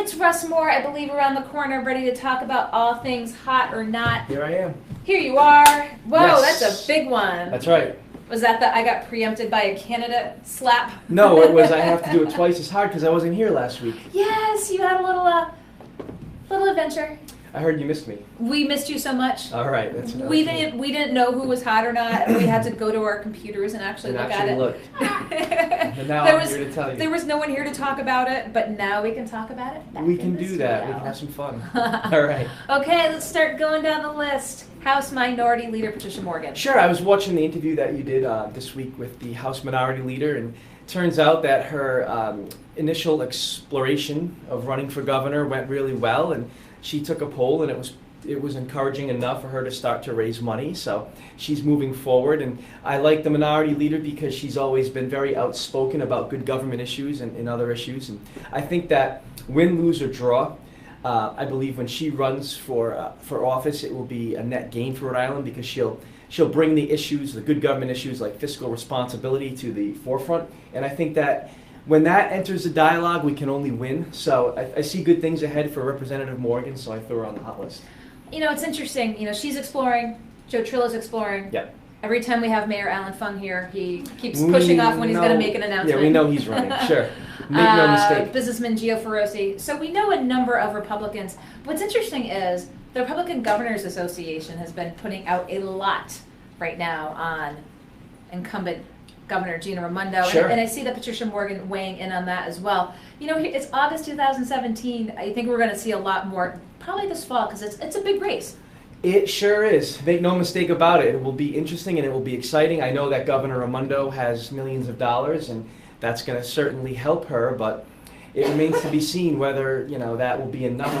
It's Russ Moore, I believe, around the corner, ready to talk about all things hot or not. Here I am. Here you are. Whoa, Yes. That's a big one. That's right. Was that the I got preempted by a candidate slap? No, it was I have to do it twice as hard because I wasn't here last week. Yes, you had a little adventure. I heard you missed me. We missed you so much. All right. That's We didn't know who was hot or not. We had to go to our computers and actually look at it. And now There I'm was- here to tell you. There was no one here to talk about it, but now we can talk about it. back We in can the do that. We studio. can have some fun. All right. Okay, let's start going down the list. House Minority Leader Patricia Morgan. Sure. I was watching the interview that you did this week with the House Minority Leader, and it turns out that her initial exploration of running for governor went really well, and she took a poll, and it was encouraging enough for her to start to raise money. So she's moving forward, and I like the Minority Leader because she's always been very outspoken about good government issues and other issues. And I think that win, lose, or draw, I believe when she runs for office, it will be a net gain for Rhode Island because she'll bring the issues, the good government issues like fiscal responsibility, to the forefront. And I think that when that enters the dialogue, we can only win. So I see good things ahead for Representative Morgan, so I throw her on the hot list. You know, it's interesting. You know, she's exploring. Joe Trillo's exploring. Yep. Every time we have Mayor Alan Fung here, he keeps pushing off when he's going to make an announcement. Yeah, we know he's running. Sure. Make no mistake. Businessman Gio Feroci. So we know a number of Republicans. What's interesting is the Republican Governors Association has been putting out a lot right now on incumbent Governor Gina Raimondo. Sure. And I see that Patricia Morgan weighing in on that as well. You know, it's August 2017. I think we're going to see a lot more probably this fall because it's a big race. It sure is. Make no mistake about it. It will be interesting and it will be exciting. I know that Governor Raimondo has millions of dollars, and that's going to certainly help her, but it remains to be seen whether, that will be enough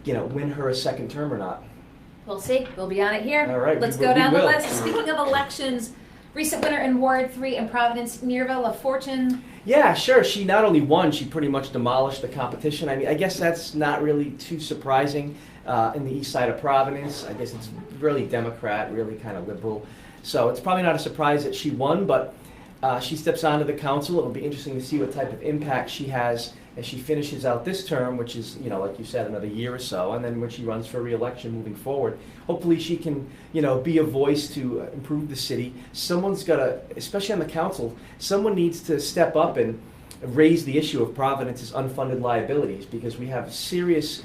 to, win her a second term or not. We'll see. We'll be on it here. All right. Let's we go down the will. list. Speaking of elections, recent winner in Ward 3 in Providence, Nearville, a fortune. Yeah, sure. She not only won, she pretty much demolished the competition. I mean, I guess that's not really too surprising in the east side of Providence. I guess it's really Democrat, really kind of liberal. So it's probably not a surprise that she won, but she steps onto the council. It'll be interesting to see what type of impact she has as she finishes out this term, which is, like you said, another year or so, and then when she runs for re-election moving forward. Hopefully she can, be a voice to improve the city. Someone's got to, especially on the council, someone needs to step up and raise the issue of Providence's unfunded liabilities, because we have serious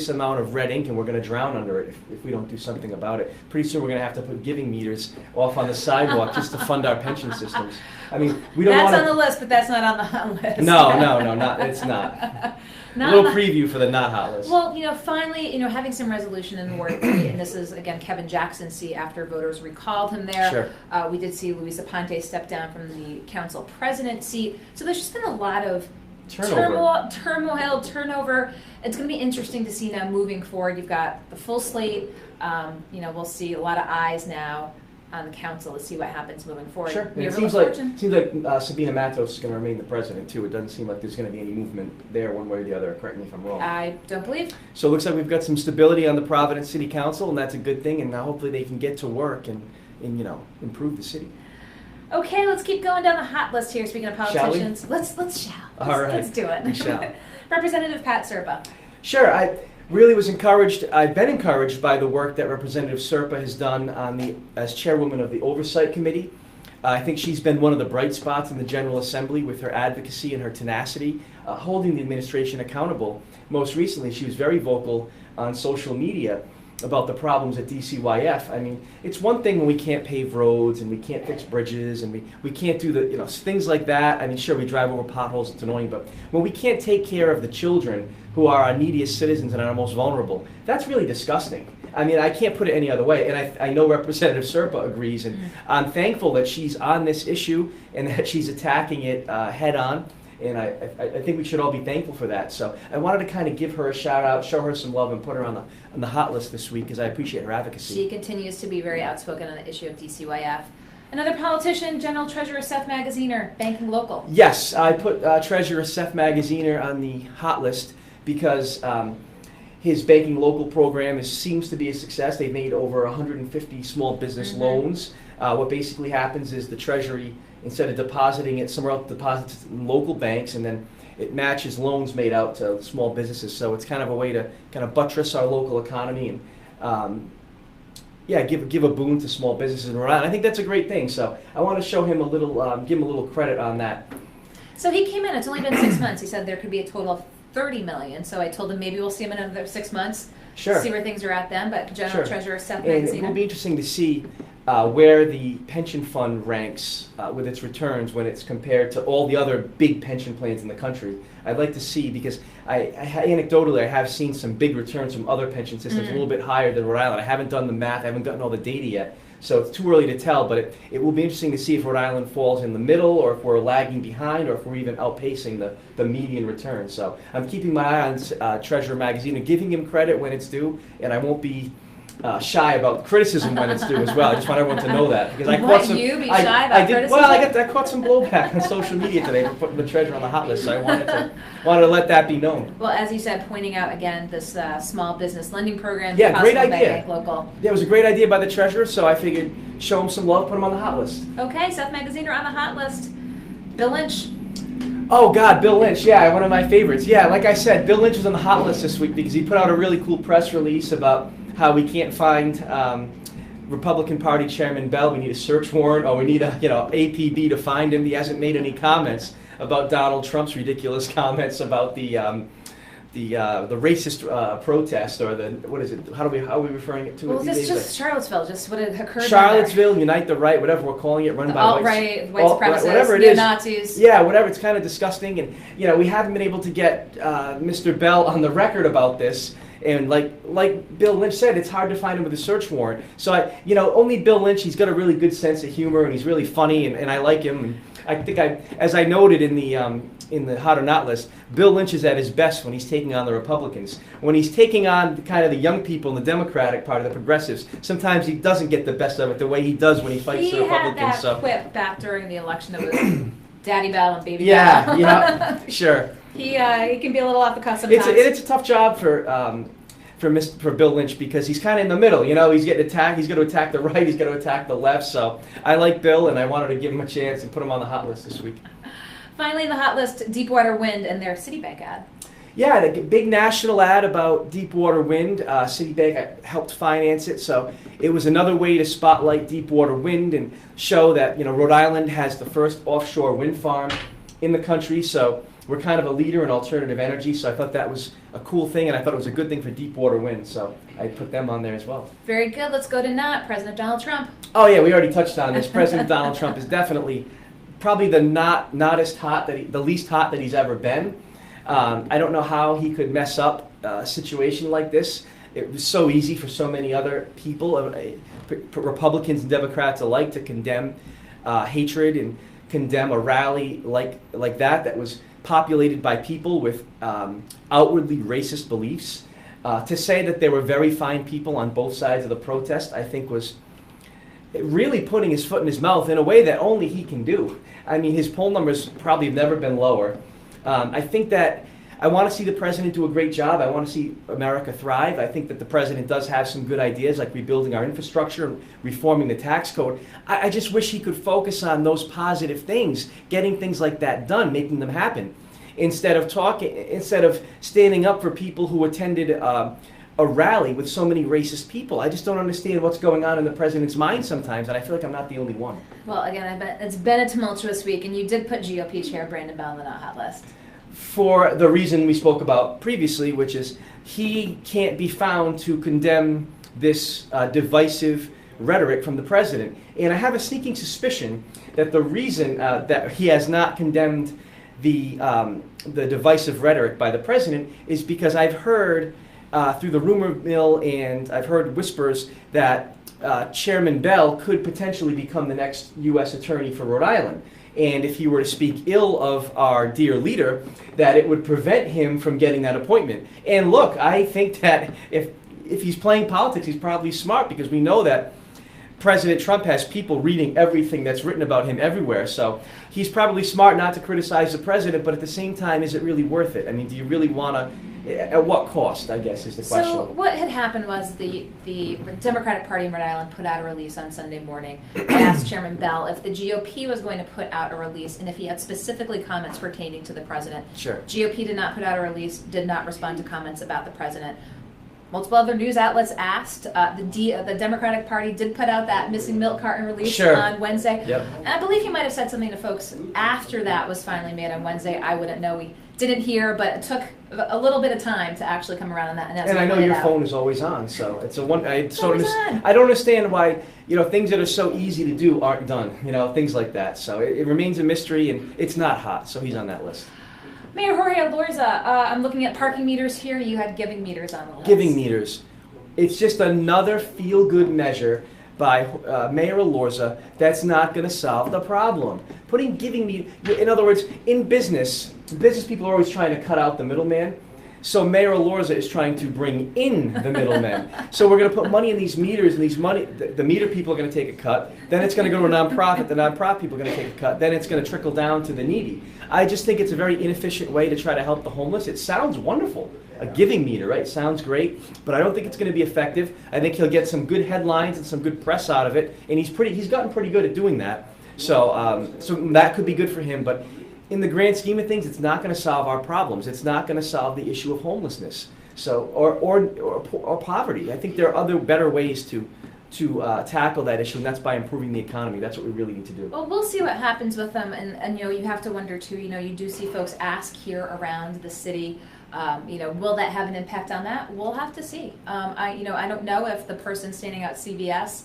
amount of red ink and we're going to drown under it if we don't do something about it. Pretty soon we're going to have to put giving meters off on the sidewalk just to fund our pension systems. I mean, we don't want to... That's on the list, but that's not on the hot list. No, it's not. A little preview for the not hot list. Well, finally, having some resolution in Ward 3, and this is, again, Kevin Jackson's seat after voters recalled him there. Sure. We did see Luisa Ponte step down from the council president seat. So there's just been a lot of turmoil, turnover. It's going to be interesting to see now moving forward. You've got the full slate. We'll see a lot of eyes now on the council to see what happens moving forward. Sure. And it seems like Sabina Matos is going to remain the president too. It doesn't seem like there's going to be any movement there one way or the other. Correct me if I'm wrong. I don't believe. So it looks like we've got some stability on the Providence City Council, and that's a good thing. And now hopefully they can get to work and improve the city. Okay, let's keep going down the hot list here. Speaking of politicians, let's All right. Let's do it. We shall. Representative Pat Serpa. Sure. I really was encouraged. I've been encouraged by the work that Representative Serpa has done as chairwoman of the Oversight Committee. I think she's been one of the bright spots in the General Assembly with her advocacy and her tenacity, holding the administration accountable. Most recently, she was very vocal on social media about the problems at DCYF. I mean, it's one thing when we can't pave roads and we can't fix bridges and we can't do the, things like that. I mean, sure, we drive over potholes, it's annoying, but when we can't take care of the children who are our neediest citizens and are most vulnerable, that's really disgusting. I mean, I can't put it any other way, and I know Representative Serpa agrees, and I'm thankful that she's on this issue and that she's attacking it head on. And I think we should all be thankful for that. So I wanted to kind of give her a shout out, show her some love, and put her on the hot list this week because I appreciate her advocacy. She continues to be very outspoken on the issue of DCYF. Another politician, General Treasurer Seth Magaziner, banking local. Yes, I put Treasurer Seth Magaziner on the hot list because his banking local program seems to be a success. They've made over 150 small business loans. What basically happens is the Treasury, instead of depositing it somewhere else, deposits in local banks, and then it matches loans made out to small businesses. So it's kind of a way to kind of buttress our local economy and give a boon to small businesses in Rhode Island. I think that's a great thing. So I want to show him give him a little credit on that. So he came in, it's only been 6 months. He said there could be a total of 30 million. So I told him maybe we'll see him in another 6 months. Sure. See where things are at then. But General Treasurer Seth And Magaziner. it will be interesting to see where the pension fund ranks with its returns when it's compared to all the other big pension plans in the country. I'd like to see, because anecdotally I have seen some big returns from other pension systems a little bit higher than Rhode Island. I haven't done the math, I haven't gotten all the data yet, so it's too early to tell, but it will be interesting to see if Rhode Island falls in the middle, or if we're lagging behind, or if we're even outpacing the median return. So I'm keeping my eye on Treasurer Magazine and giving him credit when it's due, and I won't be shy about criticism when it's due as well. I just want everyone to know that, because I caught some. You be shy about criticism? Well, I caught some blowback on social media today for putting the treasurer on the hot list, so I wanted to let that be known. Well, as you said, pointing out again this small business lending program. Yeah, great idea. Bank local. Yeah, it was a great idea by the treasurer, so I figured show him some love, put him on the hot list. Okay, Seth Magaziner on the hot list. Bill Lynch. Oh God, Bill Lynch, yeah, one of my favorites. Yeah, like I said, Bill Lynch was on the hot list this week because he put out a really cool press release about how we can't find Republican Party Chairman Bell. We need a search warrant, or we need a APB to find him. He hasn't made any comments about Donald Trump's ridiculous comments about the racist protest, or what is it? How are we referring it to? Well, it's just Charlottesville, just what had occurred. Charlottesville, Unite the Right, whatever we're calling it, run by alt-right, white supremacists, whatever it is. Nazis. Yeah, whatever. It's kind of disgusting, and we haven't been able to get Mr. Bell on the record about this. And like Bill Lynch said, it's hard to find him with a search warrant. So only Bill Lynch. He's got a really good sense of humor, and he's really funny, and I like him. And I think as I noted in the hot or not list, Bill Lynch is at his best when he's taking on the Republicans. When he's taking on kind of the young people in the Democratic Party, the progressives, sometimes he doesn't get the best of it the way he does when he fights the Republicans. He had that quip back during the election of Daddy Bell and Baby Bell. Yeah, sure. He can be a little off the cuff sometimes. It's a tough job for Bill Lynch, because he's kind of in the middle. He's getting attacked. He's going to attack the right. He's going to attack the left. So I like Bill, and I wanted to give him a chance and put him on the hot list this week. Finally, the hot list: Deepwater Wind and their Citibank ad. Yeah, the big national ad about Deepwater Wind. Citibank helped finance it, so it was another way to spotlight Deepwater Wind and show that Rhode Island has the first offshore wind farm in the country. So we're kind of a leader in alternative energy, so I thought that was a cool thing, and I thought it was a good thing for Deepwater Wind, so I put them on there as well. Very good. Let's go to not President Donald Trump. Oh yeah, we already touched on this. President Donald Trump is definitely probably the the least hot that he's ever been. I don't know how he could mess up a situation like this. It was so easy for so many other people, Republicans and Democrats alike, to condemn hatred and condemn a rally like that was populated by people with outwardly racist beliefs. To say that there were very fine people on both sides of the protest, I think was really putting his foot in his mouth in a way that only he can do. I mean, his poll numbers probably have never been lower. I think that I want to see the president do a great job. I want to see America thrive. I think that the president does have some good ideas, like rebuilding our infrastructure and reforming the tax code. I just wish he could focus on those positive things, getting things like that done, making them happen, instead of standing up for people who attended a rally with so many racist people. I just don't understand what's going on in the president's mind sometimes, and I feel like I'm not the only one. Well, again, I bet it's been a tumultuous week, and you did put GOP Chair Brandon Bell on the not hot list. For the reason we spoke about previously, which is he can't be found to condemn this divisive rhetoric from the president. And I have a sneaking suspicion that the reason that he has not condemned the divisive rhetoric by the president is because I've heard through the rumor mill, and I've heard whispers that Chairman Bell could potentially become the next U.S. attorney for Rhode Island. And if he were to speak ill of our dear leader, that it would prevent him from getting that appointment. And look, I think that if he's playing politics, he's probably smart, because we know that President Trump has people reading everything that's written about him everywhere. So he's probably smart not to criticize the president, but at the same time, is it really worth it? I mean, do you really want to At what cost, I guess, is the question. So what had happened was the Democratic Party in Rhode Island put out a release on Sunday morning. I asked Chairman Bell if the GOP was going to put out a release and if he had specifically comments pertaining to the president. Sure. GOP did not put out a release, did not respond to comments about the president. Multiple other news outlets asked. The Democratic Party did put out that missing milk carton release on Wednesday. Yep. And I believe he might have said something to folks after that was finally made on Wednesday. I wouldn't know. We didn't hear, but it took a little bit of time to actually come around on that. And I know your phone is always on, so it's a one. I don't understand why things that are so easy to do aren't done. Things like that. So it remains a mystery, and it's not hot. So he's on that list. Mayor Jorge Alorza, I'm looking at parking meters here. You had giving meters on the list. Giving meters. It's just another feel-good measure by Mayor Alorza that's not going to solve the problem. Putting giving meters, in other words, in business people are always trying to cut out the middleman. So Mayor Alorza is trying to bring in the middlemen. So we're going to put money in these meters, and the meter people are going to take a cut. Then it's going to go to a nonprofit. The nonprofit people are going to take a cut. Then it's going to trickle down to the needy. I just think it's a very inefficient way to try to help the homeless. It sounds wonderful, a giving meter, right? Sounds great, but I don't think it's going to be effective. I think he'll get some good headlines and some good press out of it, and he's gotten pretty good at doing that. So that could be good for him, but in the grand scheme of things, it's not going to solve our problems. It's not going to solve the issue of homelessness, or poverty. I think there are other better ways to tackle that issue, and that's by improving the economy. That's what we really need to do. Well, we'll see what happens with them, and you have to wonder too. You do see folks ask here around the city. Will that have an impact on that? We'll have to see. I don't know if the person standing out CVS,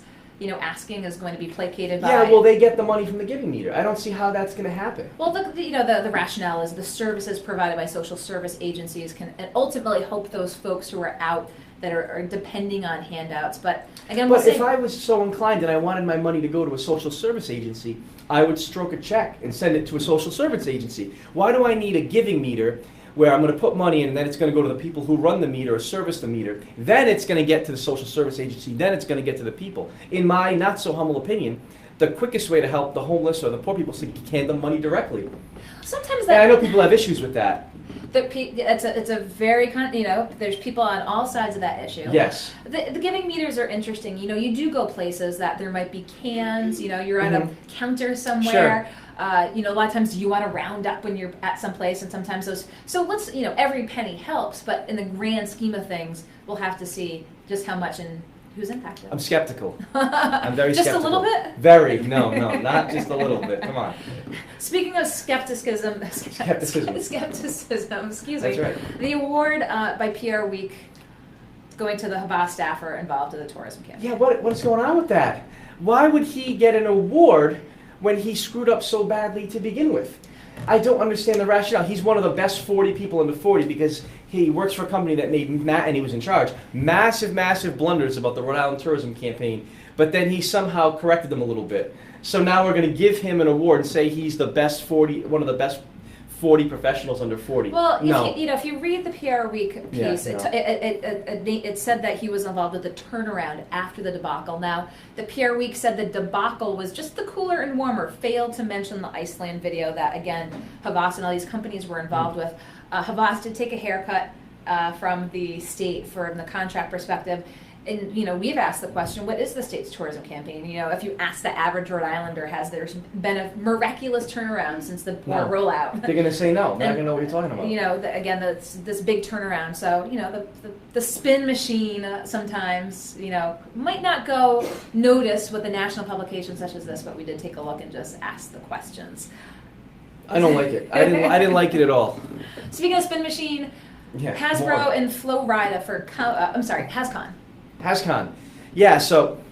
asking is going to be placated by. Yeah, well, they get the money from the giving meter. I don't see how that's going to happen. Well, the rationale is the services provided by social service agencies can ultimately help those folks who are out that are depending on handouts. But again, if I was so inclined and I wanted my money to go to a social service agency, I would stroke a check and send it to a social service agency. Why do I need a giving meter where I'm going to put money in and then it's going to go to the people who run the meter or service the meter? Then it's going to get to the social service agency. Then it's going to get to the people. In my not so humble opinion, the quickest way to help the homeless or the poor people is to hand them money directly. Sometimes and I know people have issues with that. It's a very there's people on all sides of that issue. Yes. The giving meters are interesting. You do go places that there might be cans. You're at a counter somewhere. Sure. A lot of times you want to round up when you're at some place, and sometimes those. So let's every penny helps, but in the grand scheme of things, we'll have to see just how much and who's impacted. I'm skeptical. I'm very just skeptical. Just a little bit? Very. No, not just a little bit. Come on. Speaking of skepticism, excuse me. That's right. The award by PR Week going to the Havas staffer involved in the tourism campaign. Yeah, what is going on with that? Why would he get an award when he screwed up so badly to begin with? I don't understand the rationale. He's one of the best 40 people in the 40 because he works for a company that made, and he was in charge, massive blunders about the Rhode Island tourism campaign, but then he somehow corrected them a little bit. So now we're going to give him an award and say he's the best 40, one of the best 40 professionals under 40. Well, no. If you read the PR Week piece, it said that he was involved with the turnaround after the debacle. Now, the PR Week said the debacle was just the cooler and warmer, failed to mention the Iceland video that, again, Havas and all these companies were involved with. Havas did take a haircut from the state from the contract perspective. And, we've asked the question, what is the state's tourism campaign? If you ask the average Rhode Islander, has there been a miraculous turnaround since the port rollout? They're going to say no. They're not going to know what you're talking about. Again, this big turnaround. So, the spin machine sometimes, might not go notice with a national publication such as this, but we did take a look and just ask the questions. I don't like it. I didn't like it at all. Speaking of spin machine, Hasbro and Flo Rida for, HasCon. HasCon. Yeah, so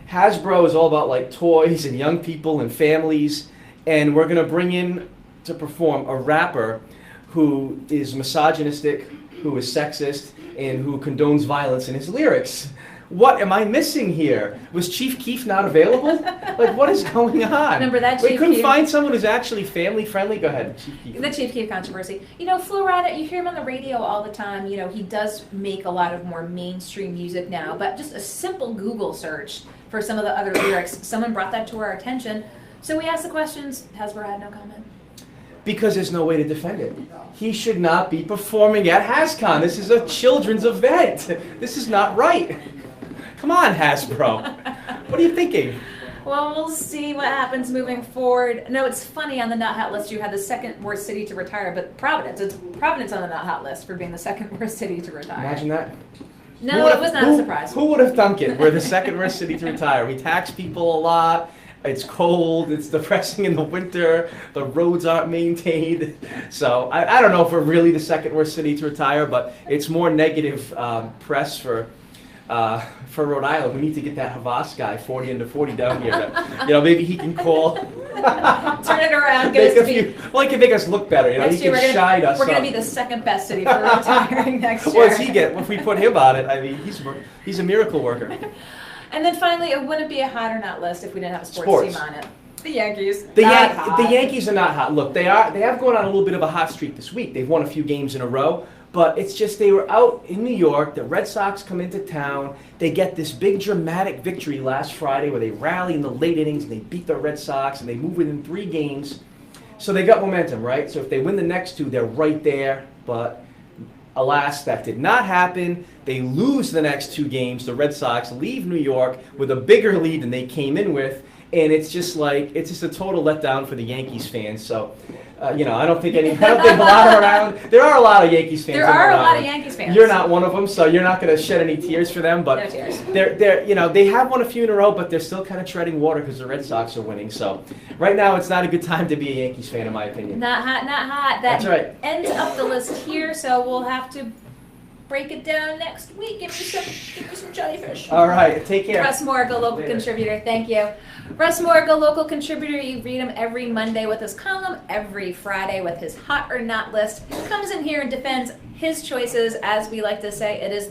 Hasbro is all about like toys and young people and families, and we're going to bring in to perform a rapper who is misogynistic, who is sexist, and who condones violence in his lyrics. What am I missing here? Was Chief Keef not available? Like, what is going on? Remember that We Chief couldn't Keef? Find someone who's actually family friendly? Go ahead, Chief Keef. The Chief Keef controversy. Flo Rida, you hear him on the radio all the time. He does make a lot of more mainstream music now, but just a simple Google search for some of the other lyrics, someone brought that to our attention. So we asked the questions. Hasbro had no comment. because there's no way to defend it. He should not be performing at HasCon. This is a children's event. This is not right. Come on, Hasbro. What are you thinking? Well, we'll see what happens moving forward. No, it's funny, on the not hot list you had the second worst city to retire, but Providence. It's Providence on the not hot list for being the second worst city to retire. Imagine that. No, it was not a surprise. Who would have thunk it? We're the second worst city to retire. We tax people a lot. It's cold. It's depressing in the winter. The roads aren't maintained. So I don't know if we're really the second worst city to retire, but it's more negative press for Rhode Island. We need to get that Havas guy 40 under 40 down here. Maybe he can call. Turn it around. Get us to be. Well, he can make us look better. Next He year can shine us. We're going to be the second best city for retiring next year. What does he get? If we put him on it, I mean, he's a miracle worker. And then finally, it wouldn't be a hot or not list if we didn't have a sports team on it. The Yankees. The Yankees are not hot. Look, they have gone on a little bit of a hot streak this week. They've won a few games in a row. But it's just they were out in New York. The Red Sox come into town. They get this big dramatic victory last Friday where they rally in the late innings and they beat the Red Sox and they move within 3 games. So they got momentum, right? So if they win the next 2, they're right there. But alas, that did not happen. They lose the next 2 games. The Red Sox leave New York with a bigger lead than they came in with. And it's just a total letdown for the Yankees fans. So, I don't think a lot are around. There are a lot of Yankees fans. There are a lot of Yankees fans. You're not one of them, so you're not going to shed any tears for them. But no tears. They have won a few in a row, but they're still kind of treading water because the Red Sox are winning. So, right now, it's not a good time to be a Yankees fan, in my opinion. Not hot, not hot. That's right. Ends up the list here, so we'll have to break it down next week. Give me some jellyfish. All right, take care. Russ Moore, GoLocal Contributor. Thank you. Russ Moore, GoLocal Contributor. You read him every Monday with his column, every Friday with his hot or not list. Comes in here and defends his choices, as we like to say. It is